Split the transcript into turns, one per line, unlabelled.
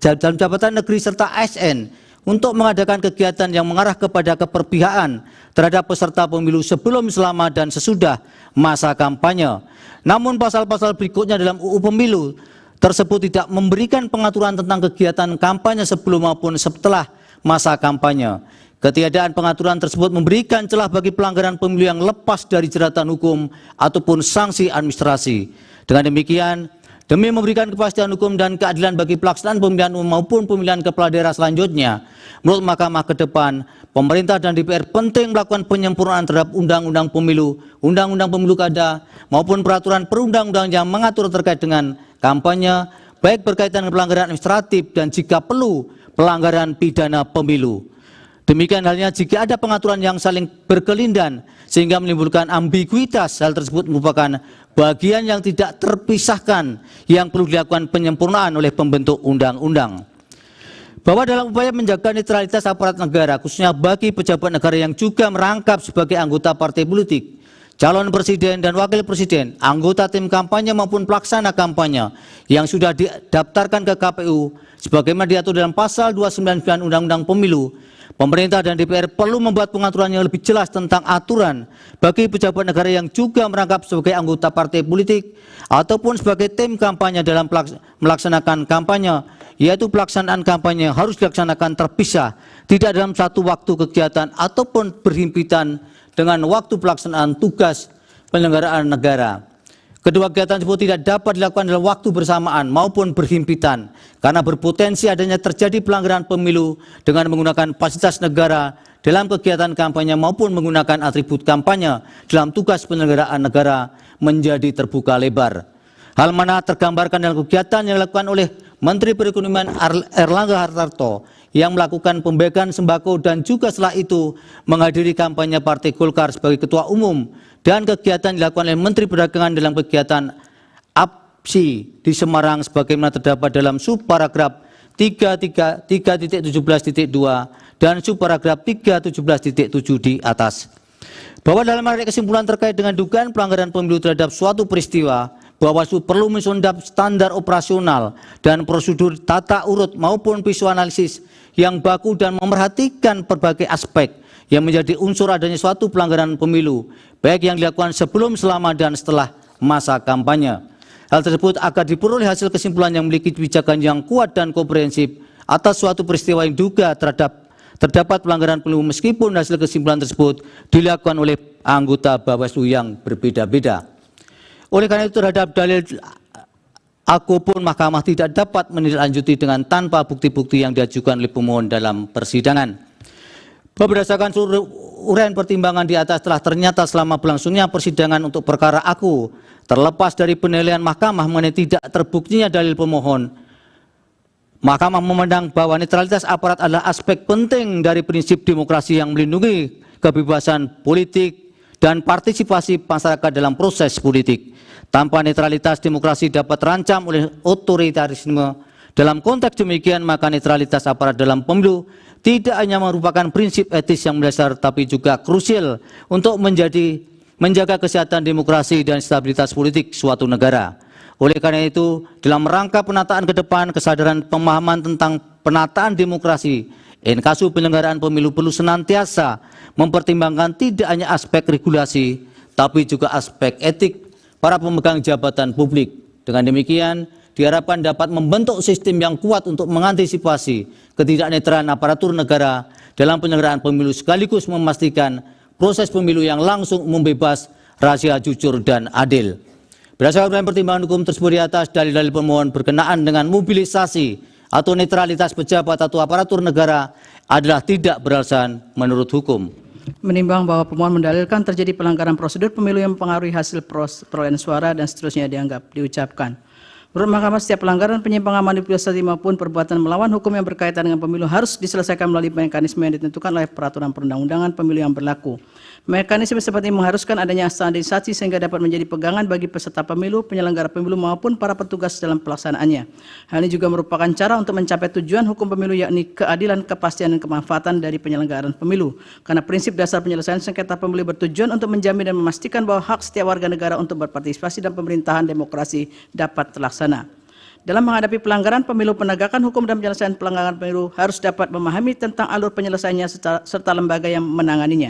dalam jabatan negeri serta ASN untuk mengadakan kegiatan yang mengarah kepada keperpihakan terhadap peserta pemilu sebelum, selama, dan sesudah masa kampanye. Namun pasal-pasal berikutnya dalam UU Pemilu tersebut tidak memberikan pengaturan tentang kegiatan kampanye sebelum maupun setelah masa kampanye. Ketiadaan pengaturan tersebut memberikan celah bagi pelanggaran pemilu yang lepas dari jeratan hukum ataupun sanksi administrasi. Dengan demikian, demi memberikan kepastian hukum dan keadilan bagi pelaksanaan pemilihan umum maupun pemilihan kepala daerah selanjutnya, menurut Mahkamah ke depan, pemerintah dan DPR penting melakukan penyempurnaan terhadap Undang-Undang Pemilu, Undang-Undang Pemilu Kada, maupun peraturan perundang-undang yang mengatur terkait dengan kampanye, baik berkaitan dengan pelanggaran administratif dan jika perlu pelanggaran pidana pemilu. Demikian halnya jika ada pengaturan yang saling berkelindan sehingga menimbulkan ambiguitas, hal tersebut merupakan bagian yang tidak terpisahkan yang perlu dilakukan penyempurnaan oleh pembentuk undang-undang. Bahwa dalam upaya menjaga netralitas aparat negara, khususnya bagi pejabat negara yang juga merangkap sebagai anggota partai politik, calon presiden dan wakil presiden, anggota tim kampanye maupun pelaksana kampanye yang sudah didaftarkan ke KPU sebagaimana diatur dalam pasal 299 Undang-Undang Pemilu, pemerintah dan DPR perlu membuat pengaturan yang lebih jelas tentang aturan bagi pejabat negara yang juga merangkap sebagai anggota partai politik ataupun sebagai tim kampanye dalam melaksanakan kampanye, yaitu pelaksanaan kampanye harus dilaksanakan terpisah, tidak dalam satu waktu kegiatan ataupun berhimpitan dengan waktu pelaksanaan tugas penyelenggaraan negara. Kedua kegiatan tersebut tidak dapat dilakukan dalam waktu bersamaan maupun berhimpitan karena berpotensi adanya terjadi pelanggaran pemilu dengan menggunakan fasilitas negara dalam kegiatan kampanye maupun menggunakan atribut kampanye dalam tugas penyelenggaraan negara menjadi terbuka lebar. Hal mana tergambarkan dalam kegiatan yang dilakukan oleh Menteri Perekonomian Erlangga Hartarto yang melakukan pembagian sembako dan juga setelah itu menghadiri kampanye Partai Golkar sebagai Ketua Umum, dan kegiatan dilakukan oleh Menteri Perdagangan dalam kegiatan APSI di Semarang sebagaimana terdapat dalam subparagraf 3.17.2 dan subparagraf 3.17.7 di atas. Bahwa dalam menarik kesimpulan terkait dengan dugaan pelanggaran pemilu terhadap suatu peristiwa, Bawaslu perlu mensundap standar operasional dan prosedur tata urut maupun visuanalisis yang baku dan memerhatikan berbagai aspek yang menjadi unsur adanya suatu pelanggaran pemilu, baik yang dilakukan sebelum, selama, dan setelah masa kampanye. Hal tersebut agar diperoleh hasil kesimpulan yang memiliki kebijakan yang kuat dan komprehensif atas suatu peristiwa yang diduga terdapat pelanggaran pemilu meskipun hasil kesimpulan tersebut dilakukan oleh anggota Bawaslu yang berbeda-beda. Oleh karena itu terhadap dalil aku pun Mahkamah tidak dapat menindaklanjuti dengan tanpa bukti-bukti yang diajukan oleh pemohon dalam persidangan. Berdasarkan seluruh uraian pertimbangan di atas telah ternyata selama berlangsungnya persidangan untuk perkara aku, terlepas dari penilaian Mahkamah mengenai tidak terbuktinya dalil pemohon, Mahkamah memandang bahwa netralitas aparat adalah aspek penting dari prinsip demokrasi yang melindungi kebebasan politik dan partisipasi masyarakat dalam proses politik. Tanpa netralitas, demokrasi dapat terancam oleh otoritarisme. Dalam konteks demikian, maka netralitas aparat dalam pemilu tidak hanya merupakan prinsip etis yang mendasar, tapi juga krusial untuk menjaga kesehatan demokrasi dan stabilitas politik suatu negara. Oleh karena itu, dalam rangka penataan ke depan, kesadaran pemahaman tentang penataan demokrasi, inkasu penyelenggaraan pemilu perlu senantiasa mempertimbangkan tidak hanya aspek regulasi, tapi juga aspek etik para pemegang jabatan publik. Dengan demikian, diharapkan dapat membentuk sistem yang kuat untuk mengantisipasi ketidaknetralan aparatur negara dalam penyelenggaraan pemilu sekaligus memastikan proses pemilu yang langsung, umum, bebas, rahasia, jujur, dan adil. Berdasarkan pertimbangan hukum tersebut di atas, dalil-dalil pemohon berkenaan dengan mobilisasi atau netralitas pejabat atau aparatur negara adalah tidak beralasan menurut hukum.
Menimbang bahwa pemohon mendalilkan terjadi pelanggaran prosedur pemilu yang mempengaruhi hasil perolehan suara dan seterusnya diucapkan. Menurut Mahkamah, setiap pelanggaran, penyimpangan, manipulasi maupun perbuatan melawan hukum yang berkaitan dengan pemilu harus diselesaikan melalui mekanisme yang ditentukan oleh peraturan perundang-undangan pemilu yang berlaku. Mekanisme seperti ini mengharuskan adanya standarisasi sehingga dapat menjadi pegangan bagi peserta pemilu, penyelenggara pemilu maupun para petugas dalam pelaksanaannya. Hal ini juga merupakan cara untuk mencapai tujuan hukum pemilu, yakni keadilan, kepastian, dan kemanfaatan dari penyelenggaraan pemilu. Karena prinsip dasar penyelesaian sengketa pemilu bertujuan untuk menjamin dan memastikan bahwa hak setiap warga negara untuk berpartisipasi dalam pemerintahan demokrasi dapat terlaksana. dalam menghadapi pelanggaran pemilu, penegakan hukum dan penyelesaian pelanggaran pemilu harus dapat memahami tentang alur penyelesaiannya serta lembaga yang menanganinya.